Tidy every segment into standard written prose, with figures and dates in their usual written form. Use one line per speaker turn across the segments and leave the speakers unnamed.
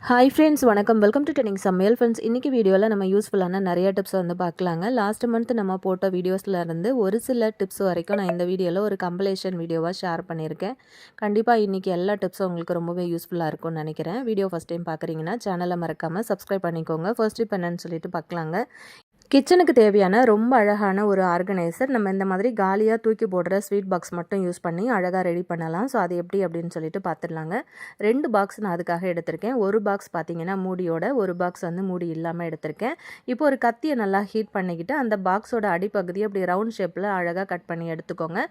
Hi friends, வணக்கம். Welcome to trending சமையல். Friends, இன்றைக்கி வீடியோவில் நம்ம யூஸ்ஃபுல்லான நிறைய டிப்ஸை வந்து பார்க்கலாங்க. லாஸ்ட் மந்த் நம்ம போட்ட வீடியோஸில் இருந்து ஒரு சில டிப்ஸ் வரைக்கும் நான் இந்த வீடியோவில் ஒரு கம்பைலேஷன் வீடியோவாக ஷேர் பண்ணியிருக்கேன். கண்டிப்பாக இன்றைக்கி எல்லா டிப்ஸும் உங்களுக்கு ரொம்பவே யூஸ்ஃபுல்லாக இருக்கும்னு நினைக்கிறேன். வீடியோ ஃபஸ்ட் டைம் பார்க்குறீங்கன்னா சேனலை மறக்காமல் சப்ஸ்கிரைப் பண்ணிக்கோங்க. ஃபர்ஸ்ட் டிப் என்னன்னு சொல்லிட்டு பார்க்கலாங்க. கிச்சனுக்கு தேவையான ரொம்ப அழகான ஒரு ஆர்கனைசர். நம்ம இந்த மாதிரி காலியாக தூக்கி போடுற ஸ்வீட் பாக்ஸ் மட்டும் யூஸ் பண்ணி அழகாக ரெடி பண்ணலாம். ஸோ அது எப்படி அப்படின்னு சொல்லிட்டு பார்த்துடலாங்க. 2 பாக்ஸ் நான் அதுக்காக எடுத்திருக்கேன். ஒரு பாக்ஸ் பார்த்தீங்கன்னா மூடியோட, ஒரு பாக்ஸ் வந்து மூடி இல்லாமல் எடுத்திருக்கேன். இப்போ ஒரு கத்தியை நல்லா ஹீட் பண்ணிக்கிட்டு அந்த பாக்ஸோட அடிப்பகுதியை அப்படி ரவுண்ட் ஷேப்பில் அழகாக கட் பண்ணி எடுத்துக்கோங்க.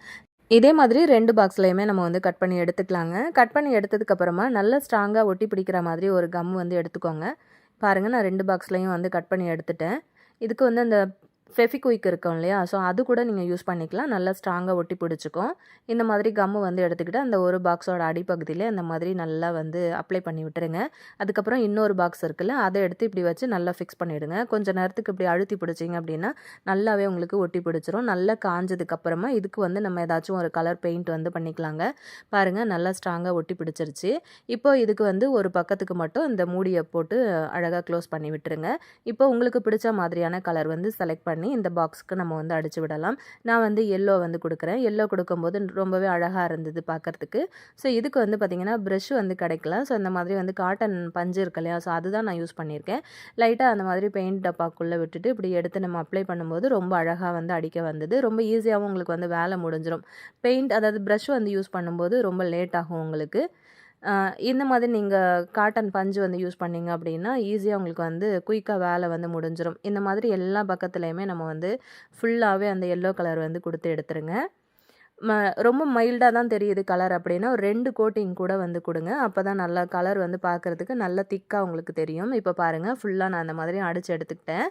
இதே மாதிரி 2 பாக்ஸ்லையுமே நம்ம வந்து கட் பண்ணி எடுத்துக்கலாங்க. கட் பண்ணி எடுத்ததுக்கப்புறமா நல்லா ஸ்ட்ராங்காக ஒட்டி பிடிக்கிற மாதிரி ஒரு கம் வந்து எடுத்துக்கோங்க. பாருங்கள், நான் 2 பாக்ஸ்லையும் வந்து கட் பண்ணி எடுத்துட்டேன். இதுக்கு வந்து அந்த ஃபெவிக்விக் இருக்கும் இல்லையா, ஸோ அது கூட நீங்கள் யூஸ் பண்ணிக்கலாம். நல்லா ஸ்ட்ராங்காக ஒட்டி பிடிச்சிக்கும். இந்த மாதிரி கம்மு வந்து எடுத்துக்கிட்டு அந்த ஒரு பாக்ஸோட அடிப்பகுதியில் இந்த மாதிரி நல்லா வந்து அப்ளை பண்ணி விட்டுருங்க. அதுக்கப்புறம் இன்னொரு பாக்ஸ் இருக்குல்ல, அதை எடுத்து இப்படி வச்சு நல்லா ஃபிக்ஸ் பண்ணிவிடுங்க. கொஞ்சம் நேரத்துக்கு இப்படி அழுத்தி பிடிச்சிங்க அப்படின்னா நல்லாவே உங்களுக்கு ஒட்டி பிடிச்சிரும். நல்லா காஞ்சதுக்கப்புறமா இதுக்கு வந்து நம்ம ஏதாச்சும் ஒரு கலர் பெயிண்ட் வந்து பண்ணிக்கலாங்க. பாருங்கள், நல்லா ஸ்ட்ராங்காக ஒட்டி பிடிச்சிருச்சு. இப்போ இதுக்கு வந்து ஒரு பக்கத்துக்கு மட்டும் இந்த மூடியை போட்டு அழகாக க்ளோஸ் பண்ணி விட்டுருங்க. இப்போ உங்களுக்கு பிடிச்ச மாதிரியான கலர் வந்து செலக்ட் பண்ணி இந்த பாக்ஸுக்கு நம்ம வந்து அடிச்சு விடலாம். நான் வந்து எல்லோ வந்து கொடுக்குறேன். எல்லோ கொடுக்கும்போது ரொம்பவே அழகாக இருந்தது பார்க்குறதுக்கு. ஸோ இதுக்கு வந்து பார்த்திங்கன்னா ப்ரஷ் வந்து கிடைக்கல. ஸோ இந்த மாதிரி வந்து காட்டன் பஞ்சு இருக்கு இல்லையா, ஸோ அதுதான் நான் யூஸ் பண்ணியிருக்கேன். லைட்டாக அந்த மாதிரி பெயிண்ட் டப்பாக்குள்ளே விட்டுட்டு இப்படி எடுத்து நம்ம அப்ளை பண்ணும்போது ரொம்ப அழகாக வந்து அடிக்க வந்தது. ரொம்ப ஈஸியாகவும் உங்களுக்கு வந்து வேலை முடிஞ்சிடும். பெயிண்ட் அதாவது ப்ரஷ் வந்து யூஸ் பண்ணும்போது ரொம்ப லேட் ஆகும் உங்களுக்கு. இந்த மாதிரி நீங்கள் காட்டன் பஞ்சு வந்து யூஸ் பண்ணிங்க அப்படின்னா ஈஸியாக உங்களுக்கு வந்து குயிக்காக வேலை வந்து முடிஞ்சிடும். இந்த மாதிரி எல்லா பக்கத்துலேயுமே நம்ம வந்து ஃபுல்லாகவே அந்த எல்லோ கலர் வந்து கொடுத்து எடுத்துருங்க. ரொம்ப மைல்டாக தான் தெரியுது கலர் அப்படின்னா ஒரு 2 கோட்டிங் கூட வந்து கொடுங்க. அப்போ தான் நல்லா கலர் வந்து பார்க்குறதுக்கு நல்லா திக்காக உங்களுக்கு தெரியும். இப்போ பாருங்கள், ஃபுல்லாக நான் அந்த மாதிரி அடித்து எடுத்துக்கிட்டேன்.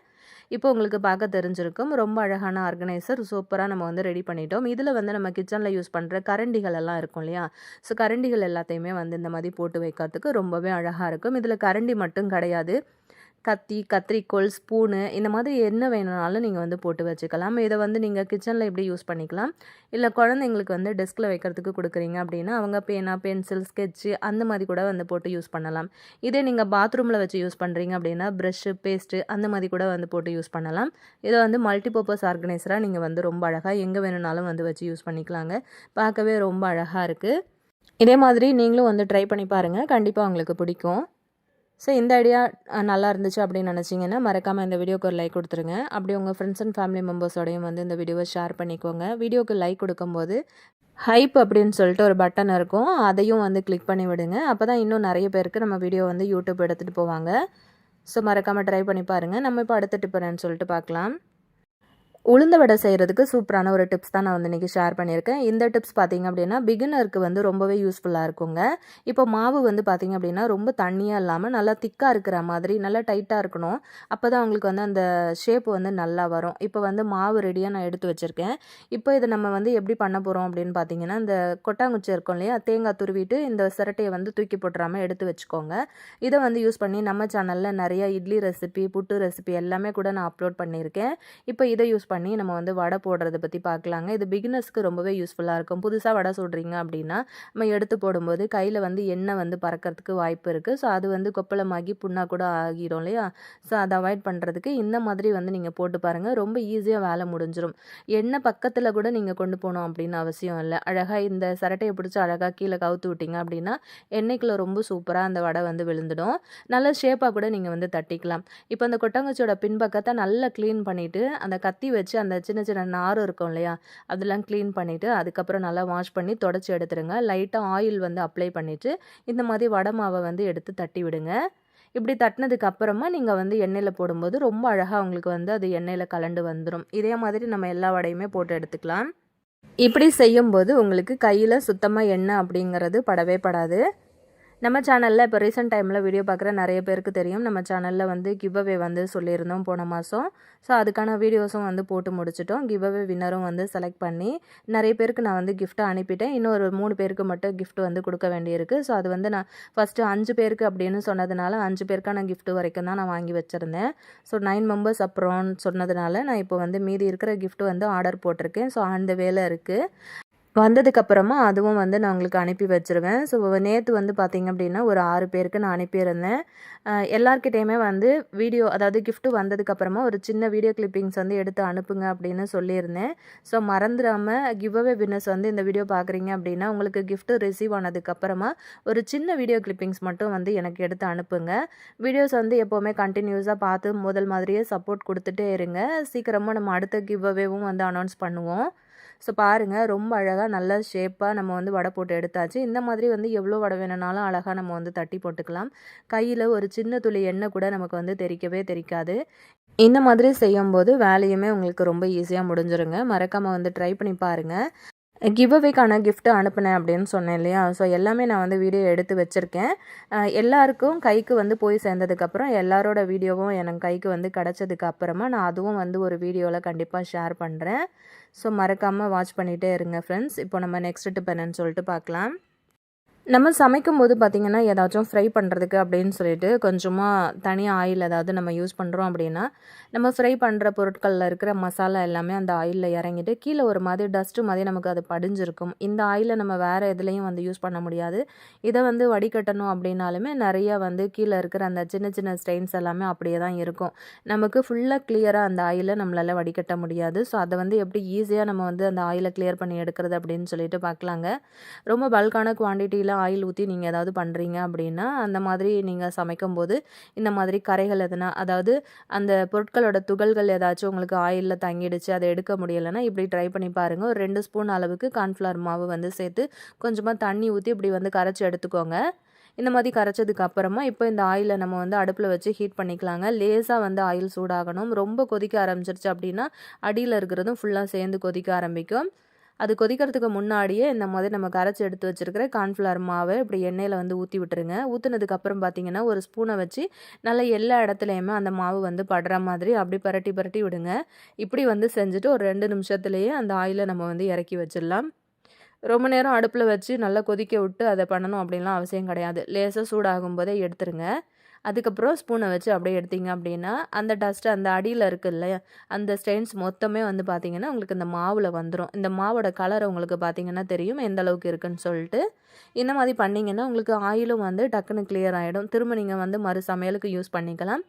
இப்போ உங்களுக்கு பார்க்க தெரிஞ்சிருக்கும். ரொம்ப அழகான ஆர்கனைசர் சூப்பராக நம்ம வந்து ரெடி பண்ணிட்டோம். இதில் வந்து நம்ம கிச்சனில் யூஸ் பண்ணுற கரண்டிகள் எல்லாம் இருக்கும் இல்லையா, ஸோ கரண்டிகள் எல்லாத்தையுமே வந்து இந்த மாதிரி போட்டு வைக்கிறதுக்கு ரொம்பவே அழகாக இருக்கும். இதில் கரண்டி மட்டும் கிடையாது, கத்தி, கத்திரிக்கோல், ஸ்பூனு இந்த மாதிரி என்ன வேணுனாலும் நீங்கள் வந்து போட்டு வச்சுக்கலாம். இதை வந்து நீங்கள் கிச்சனில் எப்படி யூஸ் பண்ணிக்கலாம். இல்லை குழந்தைங்களுக்கு வந்து டெஸ்கில் வைக்கிறதுக்கு கொடுக்குறீங்க அப்படின்னா அவங்க பேனா, பென்சில், ஸ்கெட்சு அந்த மாதிரி கூட வந்து போட்டு யூஸ் பண்ணலாம். இதே நீங்கள் பாத்ரூமில் வச்சு யூஸ் பண்ணுறீங்க அப்படின்னா ப்ரஷ்ஷு, பேஸ்ட்டு அந்த மாதிரி கூட வந்து போட்டு யூஸ் பண்ணலாம். இதை வந்து மல்டிபர்பஸ் ஆர்கனைசராக நீங்கள் வந்து ரொம்ப அழகாக எங்கே வேணுனாலும் வந்து வச்சு யூஸ் பண்ணிக்கலாங்க. பார்க்கவே ரொம்ப அழகாக இருக்குது. இதே மாதிரி நீங்களும் வந்து ட்ரை பண்ணி பாருங்கள். கண்டிப்பாக உங்களுக்கு பிடிக்கும். ஸோ இந்த ஐடியா நல்லா இருந்துச்சு அப்படின்னு நினச்சிங்கன்னா மறக்காமல் இந்த வீடியோக்கு ஒரு லைக் கொடுத்துருங்க. அப்படி உங்கள் ஃப்ரெண்ட்ஸ் அண்ட் ஃபேமிலி மெம்பர்ஸோடையும் வந்து இந்த வீடியோவை ஷேர் பண்ணிக்கோங்க. வீடியோக்கு லைக் கொடுக்கும்போது ஹைப் அப்படின்னு சொல்லிட்டு ஒரு பட்டன் இருக்கும், அதையும் வந்து கிளிக் பண்ணி விடுங்க. அப்போ தான் இன்னும் நிறைய பேருக்கு நம்ம வீடியோ வந்து யூடியூப் எடுத்துகிட்டு போவாங்க. ஸோ மறக்காமல் ட்ரை பண்ணி பாருங்கள். நம்ம இப்போ அடுத்த டிப் என்னன்னு சொல்லிட்டு பார்க்கலாம். உளுந்த வடை செய்கிறதுக்கு சூப்பரான ஒரு டிப்ஸ் தான் நான் வந்து இன்றைக்கி ஷேர் பண்ணியிருக்கேன். இந்த டிப்ஸ் பார்த்திங்க அப்படின்னா பிகினருக்கு வந்து ரொம்பவே யூஸ்ஃபுல்லாக இருக்குங்க. இப்போ மாவு வந்து பார்த்திங்க அப்படின்னா ரொம்ப தண்ணியாக இல்லாமல் நல்லா திக்காக இருக்கிற மாதிரி நல்லா டைட்டாக இருக்கணும். அப்போ தான் உங்களுக்கு வந்து அந்த ஷேப் வந்து நல்லா வரும். இப்போ வந்து மாவு ரெடியாக நான் எடுத்து வச்சுருக்கேன். இப்போ இதை நம்ம வந்து எப்படி பண்ண போகிறோம் அப்படின்னு பார்த்தீங்கன்னா, இந்த கொட்டாங்குச்சி இருக்கும் இல்லையா, தேங்காய் துருவிட்டு இந்த சிரட்டையை வந்து தூக்கி போட்டுறாமல் எடுத்து வச்சுக்கோங்க. இதை வந்து யூஸ் பண்ணி நம்ம சேனலில் நிறைய இட்லி ரெசிபி, புட்டு ரெசிபி எல்லாமே கூட நான் அப்லோட் பண்ணியிருக்கேன். இப்போ இதை யூஸ் பண்ணி நம்ம வந்து வடை போடுறத பற்றி பார்க்கலாங்க. இது பிகினர்ஸ்க்கு ரொம்பவே யூஸ்ஃபுல்லாக இருக்கும். புதுசாக வடை சுடுறீங்க அப்படின்னா நம்ம எடுத்து போடும்போது கையில் வந்து எண்ணெய் வந்து பறக்கிறதுக்கு வாய்ப்பு இருக்குது. ஸோ அது வந்து கொப்பளமாகி புண்ணாக கூட ஆகிடும் இல்லையா, ஸோ அதை அவாய்ட் பண்ணுறதுக்கு இந்த மாதிரி வந்து நீங்கள் போட்டு பாருங்கள். ரொம்ப ஈஸியாக வேலை முடிஞ்சிடும். எண்ணெய் பக்கத்தில் கூட நீங்கள் கொண்டு போகணும் அப்படின்னு அவசியம் இல்லை. அழகாக இந்த சரட்டையை பிடிச்சி அழகாக கீழே கவுத்து விட்டிங்க அப்படின்னா எண்ணெய்க்குள்ளே ரொம்ப சூப்பராக அந்த வடை வந்து விழுந்துடும். நல்ல ஷேப்பாக கூட நீங்கள் வந்து தட்டிக்கலாம். இப்போ அந்த கொட்டங்குச்சியோட பின்பக்கத்தை நல்லா க்ளீன் பண்ணிவிட்டு அந்த கத்தி வச்சு அந்த சின்ன சின்ன நார் இருக்கும் இல்லையா, அதெல்லாம் க்ளீன் பண்ணிவிட்டு அதுக்கப்புறம் நல்லா வாஷ் பண்ணி தொடச்சி எடுத்துருங்க. லைட்டாக ஆயில் வந்து அப்ளை பண்ணிவிட்டு இந்த மாதிரி வடை மாவை வந்து எடுத்து தட்டி விடுங்க. இப்படி தட்டினதுக்கு அப்புறமா நீங்கள் வந்து எண்ணெயில் போடும்போது ரொம்ப அழகாக உங்களுக்கு வந்து அது எண்ணெயில் கலண்டு வந்துடும். இதே மாதிரி நம்ம எல்லா வடையுமே போட்டு எடுத்துக்கலாம். இப்படி செய்யும்போது உங்களுக்கு கையில் சுத்தமாக எண்ணெய் அப்படிங்கிறது படவே படாது. நம்ம சேனலில் இப்போ ரீசெண்ட் டைமில் வீடியோ பார்க்குற நிறைய பேருக்கு தெரியும், நம்ம சேனலில் வந்து கிவ் அவே வந்து சொல்லியிருந்தோம் போன மாதம். ஸோ அதுக்கான வீடியோஸும் வந்து போட்டு முடிச்சிட்டோம். கிவ் அவே வின்னரும் வந்து செலக்ட் பண்ணி நிறைய பேருக்கு நான் வந்து கிஃப்ட்டை அனுப்பிட்டேன். இன்னும் ஒரு 3 பேருக்கு மட்டும் கிஃப்ட் வந்து கொடுக்க வேண்டியிருக்கு. ஸோ அது வந்து நான் ஃபஸ்ட்டு 5 பேருக்கு அப்படின்னு சொன்னதுனால 5 பேருக்கான கிஃப்ட் வரைக்கும் தான் நான் வாங்கி வச்சுருந்தேன். ஸோ 9 மெம்பர்ஸ் அப்புறம் சொன்னதுனால நான் இப்போ வந்து மீதி இருக்கிற கிஃப்ட் வந்து ஆர்டர் போட்டிருக்கேன். ஸோ அந்த வேலை இருக்குது. வந்ததுக்கப்புறமா அதுவும் வந்து நான் உங்களுக்கு அனுப்பி வச்சுருவேன். ஸோ நேத்து வந்து பார்த்தீங்க அப்படின்னா, ஒரு 6 பேருக்கு நான் அனுப்பியிருந்தேன். எல்லார்கிட்டயுமே வந்து வீடியோ அதாவது கிஃப்ட் வந்ததுக்கப்புறமா ஒரு சின்ன வீடியோ கிளிப்பிங்ஸ் வந்து எடுத்து அனுப்புங்க அப்படின்னு சொல்லியிருந்தேன். ஸோ மறந்துராம கிவ் அவே வின்னர்ஸ் வந்து இந்த வீடியோ பார்க்குறீங்க அப்படின்னா, உங்களுக்கு கிஃப்ட் ரிசீவ் ஆனதுக்கப்புறமா ஒரு சின்ன வீடியோ கிளிப்பிங்ஸ் மட்டும் வந்து எனக்கு எடுத்து அனுப்புங்க. வீடியோஸ் வந்து எப்போவுமே கன்டினியூஸா பார்த்து முதல் மாதிரியே சப்போர்ட் குடுத்துட்டே இருங்க. சீக்கிரமா நம்ம அடுத்த கிவ் அவேவும் வந்து அனௌன்ஸ் பண்ணுவோம். ஸோ பாருங்க, ரொம்ப அழகா நல்ல ஷேப்பா நம்ம வந்து வடை போட்டு எடுத்தாச்சு. இந்த மாதிரி வந்து எவ்வளோ வடை வேணும்னாலும் அழகா நம்ம வந்து தட்டி போட்டுக்கலாம். கையில ஒரு சின்ன துளி எண்ணெய் கூட நமக்கு வந்து தெறிக்கவே தெறிக்காது. இந்த மாதிரி செய்யும்போது வேலையுமே உங்களுக்கு ரொம்ப ஈஸியா முடிஞ்சிருங்க. மறக்காம வந்து ட்ரை பண்ணி பாருங்க. கிவ் அவேக்கான கிஃப்ட் அனுப்புனேன் அப்படின்னு சொன்னேன் இல்லையா? ஸோ எல்லாமே நான் வந்து வீடியோ எடுத்து வச்சிருக்கேன். எல்லாருக்கும் கைக்கு வந்து போய் சேர்ந்ததுக்கப்புறம் எல்லாரோட வீடியோவும் எனக்கு கைக்கு வந்து கிடைச்சதுக்கு அப்புறமா நான் அதுவும் வந்து ஒரு வீடியோல கண்டிப்பா ஷேர் பண்றேன். ஸோ மறக்காம வாட்ச் பண்ணிட்டே இருங்க ஃப்ரெண்ட்ஸ். இப்போ நம்ம நெக்ஸ்ட் டிப் என்னன்னு சொல்லிட்டு பார்க்கலாம். நம்ம சமைக்கும்போது பார்த்திங்கன்னா, ஏதாச்சும் ஃப்ரை பண்ணுறதுக்கு அப்படின்னு சொல்லிட்டு கொஞ்சமாக தனியாக ஆயில் ஏதாவது நம்ம யூஸ் பண்ணுறோம் அப்படின்னா, நம்ம ஃப்ரை பண்ணுற பொருட்களில் இருக்கிற மசாலா எல்லாமே அந்த ஆயிலில் இறங்கிட்டு கீழே ஒரு மாதிரி டஸ்ட்டு மாதிரி நமக்கு அது படிஞ்சிருக்கும். இந்த ஆயிலை நம்ம வேறு எதுலேயும் வந்து யூஸ் பண்ண முடியாது. இதை வந்து வடிகட்டணும் அப்படின்னாலுமே நிறையா வந்து கீழே இருக்கிற அந்த சின்ன சின்ன ஸ்டெயின்ஸ் எல்லாமே அப்படியே தான் இருக்கும். நமக்கு ஃபுல்லாக கிளியராக அந்த ஆயிலை நம்மளால் வடிகட்ட முடியாது. ஸோ அதை வந்து எப்படி ஈஸியாக நம்ம வந்து அந்த ஆயிலை கிளியர் பண்ணி எடுக்கிறது அப்படின்னு சொல்லிட்டு பார்க்கலாங்க. ரொம்ப பல்கான குவான்டிட்டியில் ஆயில் ஊற்றி நீங்கள் ஏதாவது பண்ணுறீங்க அப்படின்னா, அந்த மாதிரி நீங்கள் சமைக்கும்போது இந்த மாதிரி கறைகள் எதுனா அதாவது அந்த பொருட்களோட துகள்கள் ஏதாச்சும் உங்களுக்கு ஆயிலில் தங்கிடுச்சு, அதை எடுக்க முடியலைன்னா இப்படி ட்ரை பண்ணி பாருங்கள். ஒரு 2 ஸ்பூன் அளவுக்கு கார்ன்ஃப்ளவர் மாவு வந்து சேர்த்து கொஞ்சமாக தண்ணி ஊற்றி இப்படி வந்து கரைச்சி எடுத்துக்கோங்க. இந்த மாதிரி கரைச்சதுக்கு அப்புறமா இப்போ இந்த ஆயிலை நம்ம வந்து அடுப்பில் வச்சு ஹீட் பண்ணிக்கலாங்க. லேசாக வந்து ஆயில் சூடாகணும். ரொம்ப கொதிக்க ஆரம்பிச்சிருச்சு அப்படின்னா அடியில் இருக்கிறதும் ஃபுல்லாக சேர்ந்து கொதிக்க ஆரம்பிக்கும். அது கொதிக்கிறதுக்கு முன்னாடியே இந்த மாதிரி நம்ம கரைச்சி எடுத்து வச்சிருக்கிற கார்ன்ஃப்ளவர் மாவை இப்படி எண்ணெயில் வந்து ஊற்றி விட்டுருங்க. ஊற்றுனதுக்கப்புறம் பார்த்தீங்கன்னா ஒரு ஸ்பூனை வச்சு நல்லா எல்லா இடத்துலையுமே அந்த மாவு வந்து படுற மாதிரி அப்படி பரட்டி பரட்டி விடுங்க. இப்படி வந்து செஞ்சுட்டு ஒரு 2 நிமிஷத்துலேயே அந்த ஆயிலை நம்ம வந்து இறக்கி வச்சிடலாம். ரொம்ப நேரம் அடுப்பில் வச்சு நல்லா கொதிக்க விட்டு அதை பண்ணணும் அப்படின்லாம் அவசியம் கிடையாது. லேசாக சூடாகும் போதே எடுத்துருங்க. அதுக்கப்புறம் ஸ்பூனை வச்சு அப்படியே எடுத்தீங்க அப்படின்னா அந்த டஸ்ட் அந்த அடியில் இருக்குல்ல அந்த ஸ்டெயின்ஸ் மொத்தமே வந்து பார்த்தீங்கன்னா உங்களுக்கு இந்த மாவில் வந்துடும். இந்த மாவோட கலர் உங்களுக்கு பார்த்தீங்கன்னா தெரியும் எந்த அளவுக்கு இருக்குன்னு சொல்லிட்டு. இந்த மாதிரி பண்ணிங்கன்னா உங்களுக்கு ஆயிலும் வந்து டக்குன்னு கிளியர் ஆகிடும். திரும்ப நீங்கள் வந்து மறு சமையலுக்கு யூஸ் பண்ணிக்கலாம்.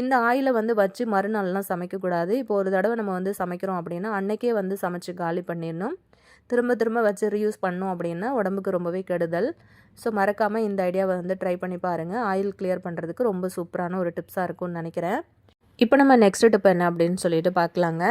இந்த ஆயிலை வந்து வச்சு மறுநாள்லாம் சமைக்கக்கூடாது. இப்போ ஒரு தடவை நம்ம வந்து சமைக்கிறோம் அப்படின்னா அன்னைக்கே வந்து சமைச்சு காலி பண்ணிடணும். திரும்ப திரும்ப வச்சு ரீயூஸ் பண்ணோம் அப்படின்னா உடம்புக்கு ரொம்பவே கெடுதல். ஸோ மறக்காமல் இந்த ஐடியாவை வந்து ட்ரை பண்ணி பாருங்கள். ஆயில் கிளியர் பண்ணுறதுக்கு ரொம்ப சூப்பரான ஒரு டிப்ஸாக இருக்கும்னு நினைக்கிறேன். இப்போ நம்ம நெக்ஸ்ட் டிப் என்ன அப்படின்னு சொல்லிட்டு பார்க்கலாங்க.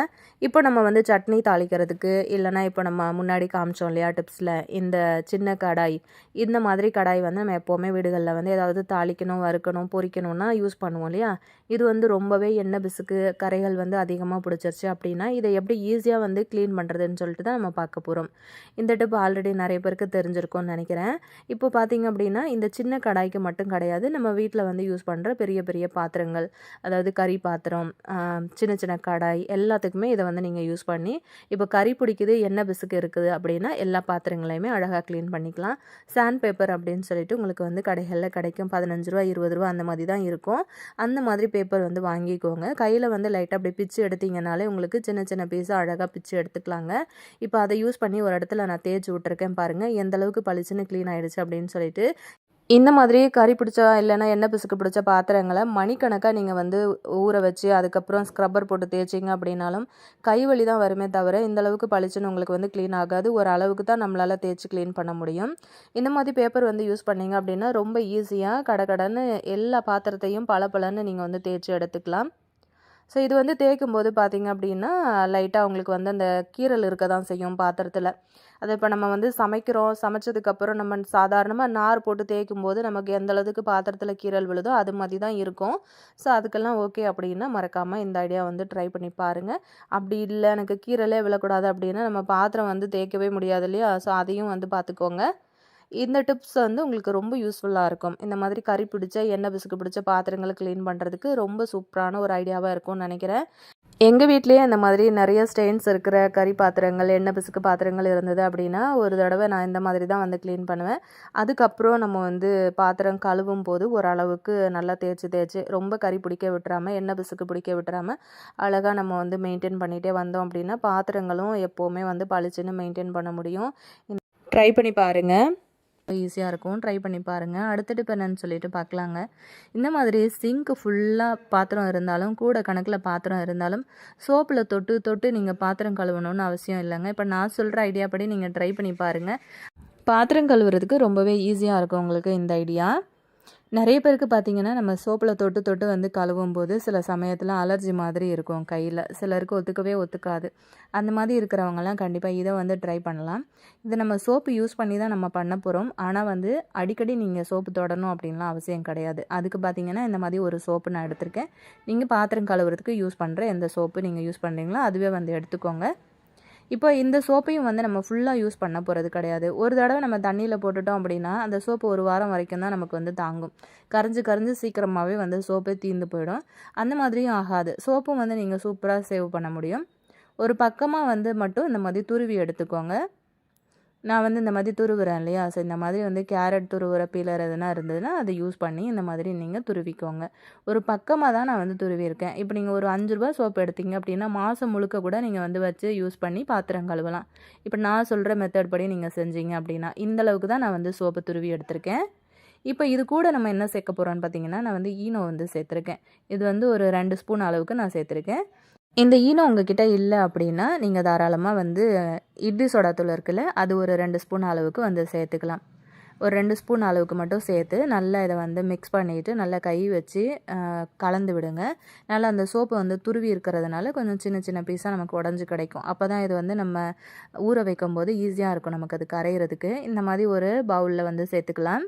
இப்போ நம்ம வந்து சட்னி தாளிக்கிறதுக்கு இல்லைனா இப்போ நம்ம முன்னாடி காமிச்சோம் இல்லையா டிப்ஸில் இந்த சின்ன கடாய், இந்த மாதிரி கடாய் வந்து நம்ம எப்போவுமே வீடுகளில் வந்து ஏதாவது தாளிக்கணும், வறுக்கணும், பொரிக்கணும்னா யூஸ் பண்ணுவோம் இல்லையா? இது வந்து ரொம்பவே எண்ணெய் பிசுக்கு கரைகள் வந்து அதிகமாக பிடிச்சிருச்சு அப்படின்னா இதை எப்படி ஈஸியாக வந்து க்ளீன் பண்ணுறதுன்னு சொல்லிட்டு தான் நம்ம பார்க்க போகிறோம். இந்த டிப் ஆல்ரெடி நிறைய பேருக்கு தெரிஞ்சிருக்கும்னு நினைக்கிறேன். இப்போ பார்த்தீங்க அப்படின்னா இந்த சின்ன கடாய்க்கு மட்டும் கிடையாது, நம்ம வீட்டில் வந்து யூஸ் பண்ணுற பெரிய பெரிய பாத்திரங்கள், அதாவது கறி பாத்திரம், சின்ன சின்ன கடாய் எல்லாத்துக்குமே இதை வந்து நீங்கள் யூஸ் பண்ணி இப்போ கறி பிடிக்குது எண்ணெய் பிசுக்கு இருக்குது அப்படின்னா எல்லா பாத்திரங்களையுமே அழகாக க்ளீன் பண்ணிக்கலாம். சாண்ட் பேப்பர் அப்படின்னு சொல்லிட்டு உங்களுக்கு வந்து கடைகளில் கிடைக்கும். 15 ரூபா 20 ரூபா அந்த மாதிரி தான் இருக்கும். அந்த மாதிரி பேப்பர் வந்து வாங்கிக்கோங்க. கையில் வந்து லைட்டாக அப்படி பிச்சு எடுத்தீங்கனாலே உங்களுக்கு சின்ன சின்ன பீஸாக அழகாக பிச்சு எடுத்துக்கலாங்க. இப்போ அதை யூஸ் பண்ணி ஒரு இடத்துல நான் தேய்ச்சி விட்டுருக்கேன் பாருங்கள் எந்த அளவுக்கு பளிச்சுன்னு க்ளீன் ஆகிடுச்சு அப்படின்னு சொல்லிட்டு. இந்த மாதிரி கறி பிடிச்ச இல்லைன்னா எண்ணெய் பிசுக்கு பிடிச்ச பாத்திரங்களை மணிக்கணக்காக நீங்கள் வந்து ஊற வச்சு அதுக்கப்புறம் ஸ்க்ரப்பர் போட்டு தேய்ச்சிங்க அப்படின்னாலும் கைவலி தான் வருமே தவிர இந்த அளவுக்கு பளிச்சுன்னு உங்களுக்கு வந்து க்ளீன் ஆகாது. ஒரு அளவுக்கு தான் நம்மளால் தேய்ச்சி க்ளீன் பண்ண முடியும். இந்த மாதிரி பேப்பர் வந்து யூஸ் பண்ணிங்க அப்படின்னா ரொம்ப ஈஸியாக கடகடன்னு எல்லா பாத்திரத்தையும் பளபளன்னு நீங்கள் வந்து தேய்ச்சி எடுத்துக்கலாம். ஸோ இது வந்து தேய்க்கும்போது பார்த்திங்க அப்படின்னா லைட்டாக உங்களுக்கு வந்து அந்த கீறல் இருக்க தான் செய்யும் பாத்திரத்தில். அதை இப்போ நம்ம வந்து சமைக்கிறோம், சமைச்சதுக்கப்புறம் நம்ம சாதாரணமாக நார் போட்டு தேய்க்கும்போது நமக்கு எந்த அளவுக்கு பாத்திரத்தில் கீறல் விழுதோ அது மாதிரி தான் இருக்கும். ஸோ அதுக்கெல்லாம் ஓகே அப்படின்னா மறக்காமல் இந்த ஐடியா வந்து ட்ரை பண்ணி பாருங்கள். அப்படி இல்லை எனக்கு கீறலே விழக்கூடாது அப்படின்னா நம்ம பாத்திரம் வந்து தேய்க்கவே முடியாது இல்லையா? ஸோ அதையும் வந்து பார்த்துக்கோங்க. இந்த டிப்ஸ் வந்து உங்களுக்கு ரொம்ப யூஸ்ஃபுல்லாக இருக்கும். இந்த மாதிரி கறி பிடிச்ச எண்ணெய் பிசுக்கு பிடிச்ச பாத்திரங்களை க்ளீன் பண்ணுறதுக்கு ரொம்ப சூப்பரான ஒரு ஐடியாவாக இருக்கும்னு நினைக்கிறேன். எங்கள் வீட்லேயே அந்த மாதிரி நிறைய ஸ்டெயின்ஸ் இருக்கிற கறி பாத்திரங்கள், எண்ணெய் பிசுக்கு பாத்திரங்கள் இருந்தது அப்படின்னா, ஒரு தடவை நான் இந்த மாதிரி தான் வந்து க்ளீன் பண்ணுவேன். அதுக்கப்புறம் நம்ம வந்து பாத்திரம் கழுவும் போது ஓரளவுக்கு நல்லா தேய்ச்சி ரொம்ப கறி பிடிக்க விட்டுறாம, எண்ணெய் பிசுக்கு பிடிக்க விட்டுறாம, அழகாக நம்ம வந்து மெயின்டைன் பண்ணிகிட்டே வந்தோம் அப்படின்னா, பாத்திரங்களும் எப்போவுமே வந்து பளிச்சுன்னு மெயின்டைன் பண்ண முடியும். ட்ரை பண்ணி பாருங்கள், ஈஸியாக இருக்கும். ட்ரை பண்ணி பாருங்கள். அடுத்த டிப் என்னன்னு சொல்லிட்டு பார்க்கலாங்க. இந்த மாதிரி சிங்க் ஃபுல்லாக பாத்திரம் இருந்தாலும், கூட கணக்கில் பாத்திரம் இருந்தாலும், சோப்பில் தொட்டு தொட்டு நீங்கள் பாத்திரம் கழுவணும்னு அவசியம் இல்லைங்க. இப்போ நான் சொல்கிற ஐடியா படி நீங்கள் ட்ரை பண்ணி பாருங்கள். பாத்திரம் கழுவுறதுக்கு ரொம்பவே ஈஸியாக இருக்கும் உங்களுக்கு இந்த ஐடியா. நிறைய பேருக்கு பார்த்திங்கன்னா, நம்ம சோப்பில் தொட்டு தொட்டு வந்து கழுவும் போது சில சமயத்தில் அலர்ஜி மாதிரி இருக்கும் கையில். சிலருக்கு ஒத்துக்கவே ஒத்துக்காது. அந்த மாதிரி இருக்கிறவங்கலாம் கண்டிப்பாக இதை வந்து ட்ரை பண்ணலாம். இதை நம்ம சோப்பு யூஸ் பண்ணி தான் நம்ம பண்ண போகிறோம். ஆனால் வந்து அடிக்கடி நீங்கள் சோப்பு தொடணும் அப்படின்லாம் அவசியம் கிடையாது. அதுக்கு பார்த்திங்கன்னா, இந்த மாதிரி ஒரு சோப்பு நான் எடுத்திருக்கேன். நீங்கள் பாத்திரம் கழுவுறதுக்கு யூஸ் பண்ணுற எந்த சோப்பு நீங்கள் யூஸ் பண்ணுறீங்களோ அதுவே வந்து எடுத்துக்கோங்க. இப்போ இந்த சோப்பையும் வந்து நம்ம ஃபுல்லாக யூஸ் பண்ண போகிறது கிடையாது. ஒரு தடவை நம்ம தண்ணியில் போட்டுட்டோம் அப்படின்னா, அந்த சோப்பு ஒரு வாரம் வரைக்கும் தான் நமக்கு வந்து தாங்கும். கரைஞ்சு சீக்கிரமாகவே வந்து சோப்பே தீர்ந்து போயிடும். அந்த மாதிரியும் ஆகாது. சோப்பும் வந்து நீங்கள் சூப்பராக சேவ் பண்ண முடியும். ஒரு பக்கமாக வந்து மட்டும் இந்த மாதிரி துருவி எடுத்துக்கோங்க. நான் வந்து இந்த மாதிரி துருவுறேன் இல்லையா, ஸோ இந்த மாதிரி வந்து கேரட் துருவுற பீலர் எதுனா இருந்ததுன்னா அதை யூஸ் பண்ணி இந்த மாதிரி நீங்கள் துருவிக்கோங்க. ஒரு பக்கமாக தான் நான் வந்து துருவியிருக்கேன். இப்போ நீங்கள் ஒரு ₹5 சோப்பு எடுத்தீங்க அப்படின்னா மாதம் முழுக்க கூட நீங்கள் வந்து வச்சு யூஸ் பண்ணி பாத்திரம் கழுவலாம். இப்போ நான் சொல்கிற மெத்தட் படி நீங்கள் செஞ்சீங்க அப்படின்னா இந்தளவுக்கு தான் நான் வந்து சோப்பு துருவி எடுத்திருக்கேன். இப்போ இது கூட நம்ம என்ன சேர்க்க போகிறோன்னு பார்த்தீங்கன்னா, நான் வந்து ஈனோ வந்து சேர்த்துருக்கேன். இது வந்து ஒரு 2 ஸ்பூன் அளவுக்கு நான் சேர்த்துருக்கேன். இந்த ஈனோ உங்ககிட்ட இல்லை அப்படின்னா, நீங்கள் தாராளமாக வந்து இட்லி சோடா தூள் இருக்குல்ல, அது ஒரு 2 ஸ்பூன் அளவுக்கு வந்து சேர்த்துக்கலாம். ஒரு 2 ஸ்பூன் அளவுக்கு மட்டும் சேர்த்து நல்லா இதை வந்து மிக்ஸ் பண்ணிவிட்டு நல்லா கை வச்சு கலந்து விடுங்க. நல்லா அந்த சோப்பு வந்து துருவி இருக்கிறதுனால கொஞ்சம் சின்ன சின்ன பீஸாக நமக்கு உடஞ்சி கிடைக்கும். அப்போ தான் இது வந்து நம்ம ஊற வைக்கும்போது ஈஸியாக இருக்கும் நமக்கு அது கரையிறதுக்கு. இந்த மாதிரி ஒரு பவுலில் வந்து சேர்த்துக்கலாம்.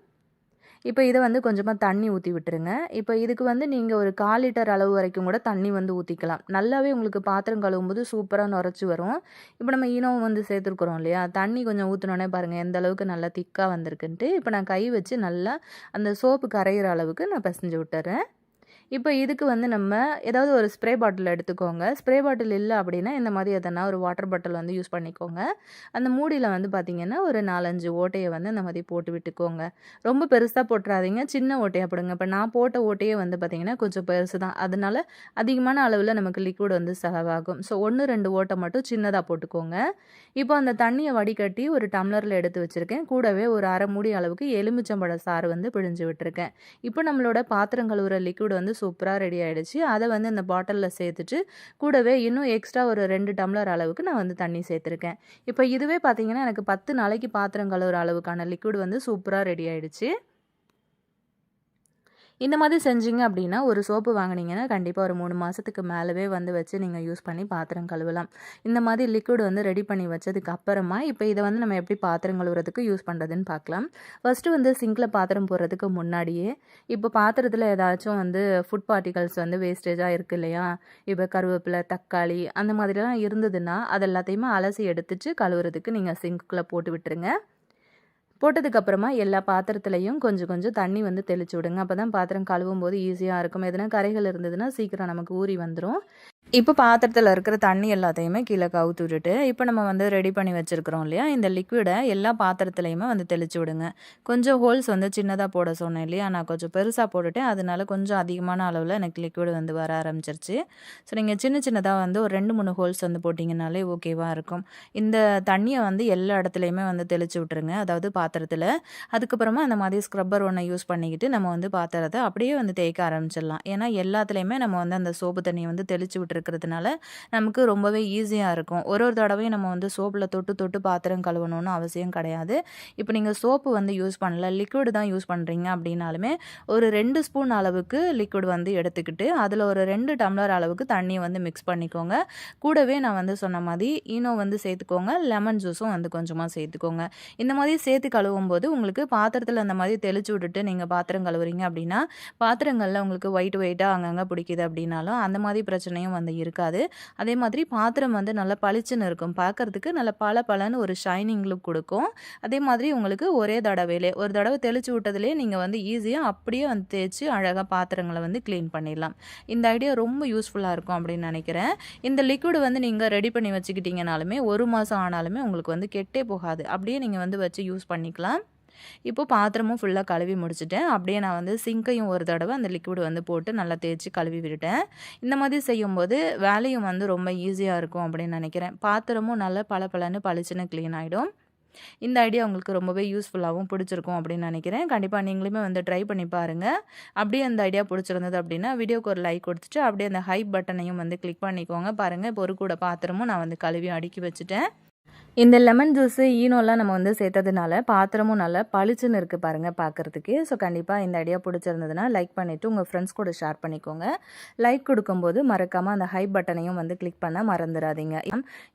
இப்போ இதை வந்து கொஞ்சமாக தண்ணி ஊற்றி விட்டுருங்க. இப்போ இதுக்கு வந்து நீங்கள் ஒரு 1/4 லிட்டர் அளவு வரைக்கும் கூட தண்ணி வந்து ஊற்றிக்கலாம். நல்லாவே உங்களுக்கு பாத்திரம் கழுவும்போது சூப்பராக நுரைச்சி வரும். இப்போ நம்ம ஈனோவும் வந்து சேர்த்துருக்குறோம் இல்லையா, தண்ணி கொஞ்சம் ஊற்றினோன்னே பாருங்கள் எந்த அளவுக்கு நல்லா திக்காக வந்திருக்குன்ட்டு. இப்போ நான் கை வச்சு நல்லா அந்த சோப்பு கரையிற அளவுக்கு நான் பிசைஞ்சு விட்டுறேன். இப்போ இதுக்கு வந்து நம்ம ஏதாவது ஒரு ஸ்ப்ரே பாட்டில் எடுத்துக்கோங்க. ஸ்ப்ரே பாட்டில் இல்லை அப்படின்னா இந்த மாதிரி எதனா ஒரு வாட்டர் பாட்டில் வந்து யூஸ் பண்ணிக்கோங்க. அந்த மூடியில் வந்து பார்த்திங்கன்னா ஒரு 4, 5 ஓட்டையை வந்து இந்த மாதிரி போட்டு விட்டுக்கோங்க. ரொம்ப பெருசாக போட்டுறாதீங்க, சின்ன ஓட்டையாக போடுங்க. இப்போ நான் போட்ட ஓட்டையே வந்து பார்த்திங்கன்னா கொஞ்சம் பெருசு தான். அதனால அதிகமான அளவில் நமக்கு லிக்விட் வந்து செலவாகும். ஸோ 1, 2 ஓட்டை மட்டும் சின்னதாக போட்டுக்கோங்க. இப்போ அந்த தண்ணியை வடிகட்டி ஒரு டம்ளரில் எடுத்து வச்சுருக்கேன். கூடவே ஒரு அரை மூடி அளவுக்கு எலுமிச்சம்பழ சாறு வந்து பிழிஞ்சு விட்டுருக்கேன். இப்போ நம்மளோட பாத்திரம் கழுவுற லிக்விட் வந்து சூப்பராக ரெடி ஆகிடுச்சு. அதை வந்து இந்த பாட்டிலில் சேர்த்துட்டு கூடவே இன்னும் எக்ஸ்ட்ரா ஒரு 2 டம்ளர் அளவுக்கு நான் வந்து தண்ணி சேர்த்துருக்கேன். இப்போ இதுவே பார்த்திங்கன்னா எனக்கு 10 நாளைக்கு பாத்திரம் கழுவுற அளவுக்கான லிக்விட் வந்து சூப்பராக ரெடி ஆகிடுச்சு. இந்த மாதிரி செஞ்சீங்க அப்படின்னா ஒரு சோப்பு வாங்கினீங்கன்னா கண்டிப்பாக ஒரு 3 மாதத்துக்கு மேலவே வந்து வச்சு நீங்கள் யூஸ் பண்ணி பாத்திரம் கழுவலாம். இந்த மாதிரி லிக்விட் வந்து ரெடி பண்ணி வச்சதுக்கு அப்புறமா இப்போ இதை வந்து நம்ம எப்படி பாத்திரம் கழுவுறதுக்கு யூஸ் பண்ணுறதுன்னு பார்க்கலாம். ஃபஸ்ட்டு வந்து சிங்கில் பாத்திரம் போடுறதுக்கு முன்னாடியே இப்போ பாத்திரத்தில் ஏதாச்சும் வந்து ஃபுட் பார்ட்டிகல்ஸ் வந்து வேஸ்டேஜாக இருக்குது இல்லையா, இப்போ கருவேப்பிலை, தக்காளி அந்த மாதிரிலாம் இருந்ததுன்னா அது எல்லாத்தையுமே அலசி எடுத்துட்டு கழுவுறதுக்கு நீங்கள் சிங்க்குள்ளே போட்டு விட்டுருங்க. போட்டதுக்கப்புறமா எல்லா பாத்திரத்துலையும் கொஞ்சம் கொஞ்சம் தண்ணி வந்து தெளிச்சு விடுங்க. அப்போ தான் பாத்திரம் கழுவும் போது ஈஸியாக இருக்கும். எதனா கரைகள் இருந்ததுன்னா சீக்கிரம் நமக்கு ஊறி வந்துடும். இப்போ பாத்திரத்தில் இருக்கிற தண்ணி எல்லாத்தையுமே கீழே கவுத்து விட்டுட்டு இப்போ நம்ம வந்து ரெடி பண்ணி வச்சுருக்கிறோம் இல்லையா, இந்த லிக்விடை எல்லா பாத்திரத்துலையுமே வந்து தெளிச்சு விடுங்க. கொஞ்சம் ஹோல்ஸ் வந்து சின்னதாக போட சொன்னேன் இல்லையா, நான் கொஞ்சம் பெருசாக போட்டுட்டேன். அதனால கொஞ்சம் அதிகமான அளவில் எனக்கு லிக்விட் வந்து வர ஆரம்பிச்சிருச்சு. ஸோ நீங்கள் சின்ன சின்னதாக வந்து ஒரு 2, 3 ஹோல்ஸ் வந்து போட்டிங்கனாலே ஓகேவாக இருக்கும். இந்த தண்ணியை வந்து எல்லா இடத்துலையுமே வந்து தெளிச்சு விட்டுருங்க, அதாவது பாத்திரத்தில். அதுக்கப்புறமா அந்த மாதிரி ஸ்க்ரப்பர் ஒன்று யூஸ் பண்ணிக்கிட்டு நம்ம வந்து பாத்திரத்தை அப்படியே வந்து தேய்க்க ஆரம்பிச்சிடலாம். ஏன்னா எல்லாத்துலேயுமே நம்ம வந்து அந்த சோப்பு தண்ணியை வந்து தெளிச்சு விட்டுருக்கிறதுனால நமக்கு ரொம்பவே ஈஸியாக இருக்கும். ஒரு தடவையும் நம்ம வந்து சோப்பில் தொட்டு தொட்டு பாத்திரம் கழுவணும்னு அவசியம் கிடையாது. இப்போ நீங்கள் சோப்பு வந்து யூஸ் பண்ணல, லிக்விட் தான் யூஸ் பண்ணுறீங்க அப்படின்னாலுமே ஒரு 2 ஸ்பூன் அளவுக்கு லிக்விட் வந்து எடுத்துக்கிட்டு அதில் ஒரு 2 டம்ளர் அளவுக்கு தண்ணியை வந்து மிக்ஸ் பண்ணிக்கோங்க. கூடவே நான் வந்து சொன்ன மாதிரி ஈனோ வந்து சேர்த்துக்கோங்க, லெமன் ஜூஸும் வந்து கொஞ்சமாக சேர்த்துக்கோங்க. இந்த மாதிரி சேர்த்து கழுவும் போது உங்களுக்கு பாத்திரத்தில் அந்த மாதிரி தெளிச்சு விட்டுட்டு நீங்கள் பாத்திரம் கழுவுறீங்க அப்படின்னா பாத்திரங்களில் உங்களுக்கு ஒயிட்டாக அங்கங்கே பிடிக்குது அப்படின்னாலும் அந்த மாதிரி பிரச்சனையும் வந்து வந்து இருக்காது. அதே மாதிரி பாத்திரம் வந்து நல்லா பளிச்சுன்னு இருக்கும். பார்க்கறதுக்கு நல்ல பளபளன்னு ஒரு ஷைனிங் லுக் குடுக்கும். அதே மாதிரி உங்களுக்கு ஒரே தடவையிலே ஒரு தடவை தெளிச்சு விட்டதிலேயே நீங்க வந்து ஈஸியா அப்படியே வந்து தேய்ச்சு அழகா பாத்திரங்கள வந்து கிளீன் பண்ணிடலாம். இந்த ஐடியா ரொம்ப யூஸ்ஃபுல்லா இருக்கும் அப்படின்னு நினைக்கிறேன். இந்த லிக்விட் வந்து நீங்க ரெடி பண்ணி வச்சுக்கிட்டீங்கனாலுமே 1 மாசம் ஆனாலுமே உங்களுக்கு வந்து கெட்டே போகாது. அப்படியே நீங்க வந்து வச்சு யூஸ் பண்ணிக்கலாம். இப்போ பாத்திரமும் ஃபுல்லா கழுவி முடிச்சுட்டேன். அப்படியே நான் வந்து சிங்க்கையும் ஒரு தடவை அந்த லிக்விட் வந்து போட்டு நல்லா தேய்ச்சி கழுவி விட்டுட்டேன். இந்த மாதிரி செய்யும்போது வேலையும் வந்து ரொம்ப ஈஸியா இருக்கும் அப்படின்னு நினைக்கிறேன். பாத்திரமும் நல்லா பளபளன்னு பளிச்சுன்னு கிளீன் ஆயிடும். இந்த ஐடியா உங்களுக்கு ரொம்பவே யூஸ்ஃபுல்லாகவும் பிடிச்சிருக்கும் அப்படின்னு நினைக்கிறேன். கண்டிப்பாக நீங்களுமே வந்து ட்ரை பண்ணி பாருங்கள். அப்படியே அந்த ஐடியா பிடிச்சிருந்தது அப்படின்னா வீடியோக்கு ஒரு லைக் கொடுத்துட்டு அப்படியே அந்த ஹைப் பட்டனையும் வந்து கிளிக் பண்ணிக்கோங்க. பாருங்கள் இப்போ ஒரு கூட பாத்திரமும் நான் வந்து கழுவி அடுக்கி வச்சுட்டேன். இந்த லெமன் ஜூஸு, ஈனோலாம் நம்ம வந்து சேர்த்ததுனால பாத்திரமும் நல்லா பளிச்சுன்னு இருக்குது பாருங்கள் பார்க்குறதுக்கு. ஸோ கண்டிப்பாக இந்த ஐடியா பிடிச்சிருந்ததுன்னா லைக் பண்ணிவிட்டு உங்கள் ஃப்ரெண்ட்ஸ் கூட ஷேர் பண்ணிக்கோங்க. லைக் கொடுக்கும்போது மறக்காமல் அந்த ஹை பட்டனையும் வந்து கிளிக் பண்ண மறந்துடாதீங்க.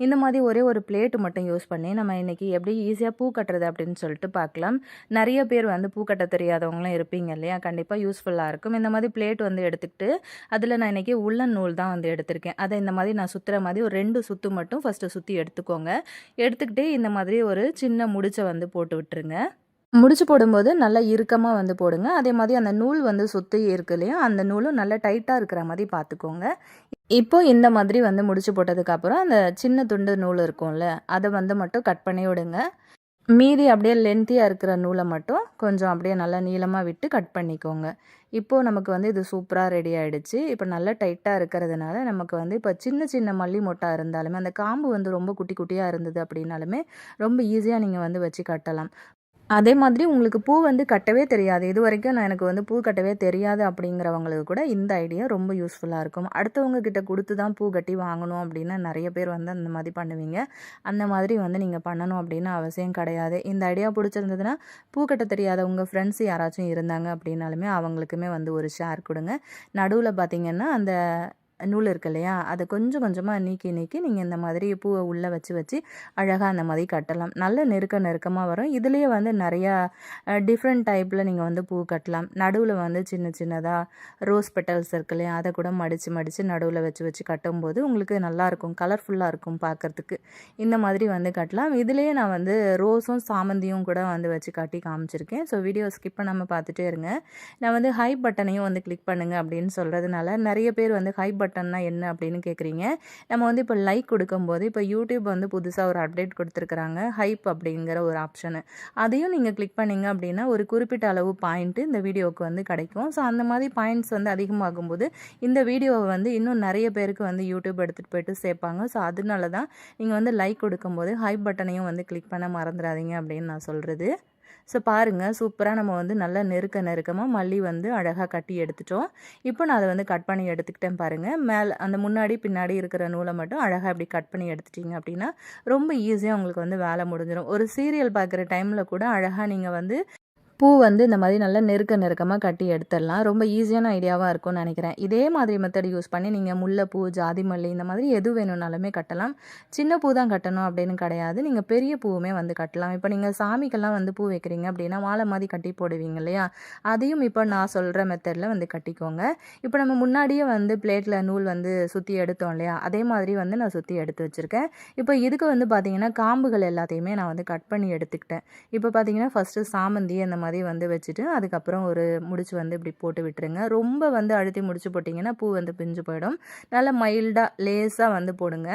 இந்த மாதிரி ஒரே ஒரு பிளேட்டு மட்டும் யூஸ் பண்ணி நம்ம இன்றைக்கி எப்படி ஈஸியாக பூ கட்டுறது அப்படின்னு சொல்லிட்டு பார்க்கலாம். நிறைய பேர் வந்து பூ கட்ட தெரியாதவங்களும் இருப்பீங்க இல்லையா? கண்டிப்பாக யூஸ்ஃபுல்லாக இருக்கும். இந்த மாதிரி பிளேட் வந்து எடுத்துக்கிட்டு அதில் நான் இன்றைக்கி உள்ளன் நூல் தான் வந்து எடுத்திருக்கேன். அதை இந்த மாதிரி நான் சுற்றுற மாதிரி ஒரு 2 சுற்று மட்டும் ஃபஸ்ட்டு சுற்றி எடுத்துக்கோங்க. எடுத்துக்கிட்டு இந்த மாதிரி ஒரு சின்ன முடிச்சை வந்து போட்டு விட்டுருங்க. முடிச்சு போடும்போது நல்லா இறுக்கமாக வந்து போடுங்க. அதே மாதிரி அந்த நூல் வந்து சுற்றி இருக்கு இல்லையா, அந்த நூலும் நல்லா டைட்டாக இருக்கிற மாதிரி பார்த்துக்கோங்க. இப்போ இந்த மாதிரி வந்து முடிச்சு போட்டதுக்கப்புறம் அந்த சின்ன துண்டு நூல் இருக்கும்ல, அதை வந்து மட்டும் கட் பண்ணி விடுங்க. மீதி அப்படியே லென்த்தியாக இருக்கிற நூலை மட்டும் கொஞ்சம் அப்படியே நல்லா நீளமாக விட்டு கட் பண்ணிக்கோங்க. இப்போது நமக்கு வந்து இது சூப்பராக ரெடி ஆகிடுச்சு. இப்போ நல்லா டைட்டாக இருக்கிறதுனால நமக்கு வந்து இப்போ சின்ன சின்ன மல்லி மொட்டாக இருந்தாலுமே அந்த காம்பு வந்து ரொம்ப குட்டி குட்டியாக இருந்தது அப்படின்னாலுமே ரொம்ப ஈஸியாக நீங்கள் வந்து வச்சு கட்டலாம். அதே மாதிரி உங்களுக்கு பூ வந்து கட்டவே தெரியாது, இது வரைக்கும் எனக்கு வந்து பூ கட்டவே தெரியாது அப்படிங்கிறவங்களுக்கு கூட இந்த ஐடியா ரொம்ப யூஸ்ஃபுல்லாக இருக்கும். அடுத்தவங்க கிட்ட கொடுத்து தான் பூ கட்டி வாங்கணும் அப்படின்னு நிறைய பேர் வந்து அந்த மாதிரி பண்ணுவீங்க. அந்த மாதிரி வந்து நீங்கள் பண்ணணும் அப்படின்னு அவசியம் கிடையாது. இந்த ஐடியா பிடிச்சிருந்ததுன்னா பூ கட்ட தெரியாத உங்கள் ஃப்ரெண்ட்ஸ் யாராச்சும் இருந்தாங்க அப்படின்னாலுமே அவங்களுக்குமே வந்து ஒரு ஷேர் கொடுங்க. நடுவில் பார்த்திங்கன்னா அந்த நூல் இருக்கு இல்லையா, அதை கொஞ்சம் கொஞ்சமாக நீக்கி நீங்கள் இந்த மாதிரி பூவை உள்ளே வச்சு அழகாக அந்த மாதிரி கட்டலாம். நல்ல நெருக்கமாக வரும். இதுலேயே வந்து நிறையா டிஃப்ரெண்ட் டைப்பில் நீங்கள் வந்து பூ கட்டலாம். நடுவில் வந்து சின்ன சின்னதாக ரோஸ் பெட்டல்ஸ் இருக்கு இல்லையா, அதை கூட மடித்து நடுவில் வச்சு கட்டும்போது உங்களுக்கு நல்லாயிருக்கும், கலர்ஃபுல்லாக இருக்கும் பார்க்குறதுக்கு. இந்த மாதிரி வந்து கட்டலாம். இதுலேயே நான் வந்து ரோஸும் சாமந்தியும் கூட வந்து வச்சு கட்டி காமிச்சிருக்கேன். ஸோ வீடியோ ஸ்கிப் பண்ணாமல் பார்த்துட்டே இருங்க. நான் வந்து ஹை பட்டனையும் வந்து கிளிக் பண்ணுங்கள் அப்படின்னு சொல்கிறதுனால நிறைய பேர் வந்து ஹை பட்டன்னா என்ன அப்படின்னு கேட்குறீங்க. நம்ம வந்து இப்போ லைக் கொடுக்கும்போது இப்போ யூடியூப் வந்து புதுசாக ஒரு அப்டேட் கொடுத்துருக்குறாங்க, ஹைப் அப்படிங்கிற ஒரு ஆப்ஷனு. அதையும் நீங்கள் கிளிக் பண்ணிங்க அப்படின்னா ஒரு குறிப்பிட்ட அளவு பாயிண்ட்டு இந்த வீடியோவுக்கு வந்து கிடைக்கும். ஸோ அந்த மாதிரி பாயிண்ட்ஸ் வந்து அதிகமாகும்போது இந்த வீடியோவை வந்து இன்னும் நிறைய பேருக்கு வந்து யூடியூப் எடுத்துகிட்டு போயிட்டு சேர்ப்பாங்க. ஸோ அதனால தான் நீங்கள் வந்து லைக் கொடுக்கும்போது ஹைப் பட்டனையும் வந்து கிளிக் பண்ண மறந்துடாதீங்க அப்படின்னு நான் சொல்கிறது. ஸோ பாருங்கள், சூப்பராக நம்ம வந்து நல்லா நெருக்கமாக மல்லி வந்து அழகாக கட்டி எடுத்துட்டோம். இப்போ நான் அதை வந்து கட் பண்ணி எடுத்துக்கிட்டேன் பாருங்கள். மேலே அந்த முன்னாடி பின்னாடி இருக்கிற நூலை மட்டும் அழகாக இப்படி கட் பண்ணி எடுத்துட்டிங்க அப்படின்னா ரொம்ப ஈஸியாக உங்களுக்கு வந்து வேலை முடிஞ்சிடும். ஒரு சீரியல் பார்க்குற டைமில் கூட அழகாக நீங்கள் வந்து பூ வந்து இந்த மாதிரி நல்லா நெருக்கமாக கட்டி எடுத்துடலாம். ரொம்ப ஈஸியான ஐடியாவாக இருக்கும்னு நினைக்கிறேன். இதே மாதிரி மெத்தட் யூஸ் பண்ணி நீங்கள் முல்லைப்பூ, ஜாதி மல்லி இந்த மாதிரி எது வேணும்னாலுமே கட்டலாம். சின்ன பூ தான் கட்டணும் அப்படின்னு கிடையாது, நீங்கள் பெரிய பூவுமே வந்து கட்டலாம். இப்போ நீங்கள் சாமிக்கெல்லாம் வந்து பூ வைக்கிறீங்க அப்படின்னா மாலை மாதிரி கட்டி போடுவீங்க இல்லையா, அதையும் இப்போ நான் சொல்கிற மெத்தடில் வந்து கட்டிக்கோங்க. இப்போ நம்ம முன்னாடியே வந்து பிளேட்டில் நூல் வந்து சுற்றி எடுத்தோம் இல்லையா, அதே மாதிரி வந்து நான் சுற்றி எடுத்து வச்சுருக்கேன். இப்போ இதுக்கு வந்து பார்த்திங்கன்னா காம்புகள் எல்லாத்தையுமே நான் வந்து கட் பண்ணி எடுத்துக்கிட்டேன். இப்போ பார்த்திங்கன்னா ஃபஸ்ட்டு சாமந்தி அந்த மாதிரி வந்து வச்சுட்டு அதுக்கப்புறம் ஒரு முடிச்சு வந்து இப்படி போட்டு விட்டுருங்க. ரொம்ப வந்து அழுத்தி முடிச்சு போட்டிங்கன்னா பூ வந்து பிஞ்சு போயிடும். நல்லா மைல்டாக லேஸாக வந்து போடுங்க.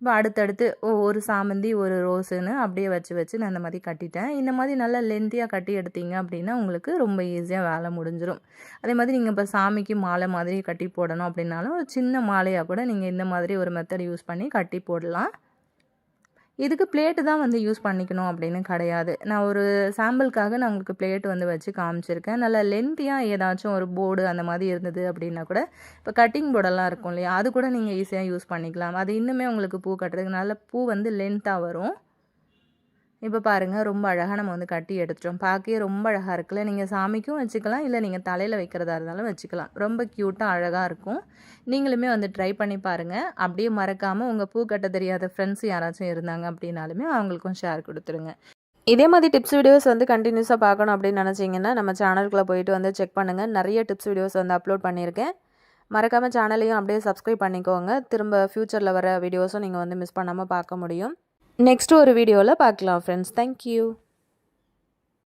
இப்போ அடுத்தடுத்து ஒரு சாமந்தி ஒரு ரோஸுன்னு அப்படியே வச்சு நான் அந்த மாதிரி கட்டிட்டேன். இந்த மாதிரி நல்லா லென்த்தியாக கட்டி எடுத்தீங்க அப்படின்னா உங்களுக்கு ரொம்ப ஈஸியாக வேலை முடிஞ்சிடும். அதே மாதிரி நீங்கள் இப்போ சாமிக்கு மாலை மாதிரி கட்டி போடணும் அப்படின்னாலும் ஒரு சின்ன மாலையாக கூட நீங்கள் இந்த மாதிரி ஒரு மெத்தட் யூஸ் பண்ணி கட்டி போடலாம். இதுக்கு பிளேட்டு தான் வந்து யூஸ் பண்ணிக்கணும் அப்படின்னு கிடையாது. நான் ஒரு சாம்பிளுக்காக நான் உங்களுக்கு பிளேட் வந்து வச்சு காமிச்சிருக்கேன். நல்லா லென்த்தியாக ஏதாச்சும் ஒரு போர்டு அந்த மாதிரி இருந்தது அப்படின்னா கூட இப்போ கட்டிங் போர்டெல்லாம் இருக்கும் இல்லையா, அது கூட நீங்கள் ஈஸியாக யூஸ் பண்ணிக்கலாம். அது இன்னுமே உங்களுக்கு பூ கட்டுறதுக்கு நல்ல பூ வந்து லென்த்தாக வரும். இப்போ பாருங்கள், ரொம்ப அழகாக நம்ம வந்து கட்டி எடுத்துட்டோம். பார்க்கவே ரொம்ப அழகாக இருக்குல்ல. நீங்கள் சாமிக்கும் வச்சுக்கலாம், இல்லை நீங்கள் தலையில் வைக்கிறதா இருந்தாலும் வச்சுக்கலாம். ரொம்ப க்யூட்டாக அழகாக இருக்கும். நீங்களுமே வந்து ட்ரை பண்ணி பாருங்கள். அப்படியே மறக்காமல் உங்கள் பூ கட்ட தெரியாத ஃப்ரெண்ட்ஸ் யாராச்சும் இருந்தாங்க அப்படின்னாலுமே அவங்களுக்கும் ஷேர் கொடுத்துருங்க. இதே மாதிரி டிப்ஸ் வீடியோஸ் வந்து கண்டினியூஸாக பார்க்கணும் அப்படின்னு நினச்சிங்கன்னா நம்ம சேனலுக்குள்ளே போயிட்டு வந்து செக் பண்ணுங்கள். நிறைய டிப்ஸ் வீடியோஸ் வந்து அப்லோட் பண்ணியிருக்கேன். மறக்காமல் சேனலையும் அப்படியே சப்ஸ்கிரைப் பண்ணிக்கோங்க. திரும்ப ஃப்யூச்சரில் வர வீடியோஸும் நீங்கள் வந்து மிஸ் பண்ணாமல் பார்க்க முடியும். நெக்ஸ்ட் ஒரு வீடியோவில் பார்க்கலாம் ஃப்ரெண்ட்ஸ். தேங்க்யூ.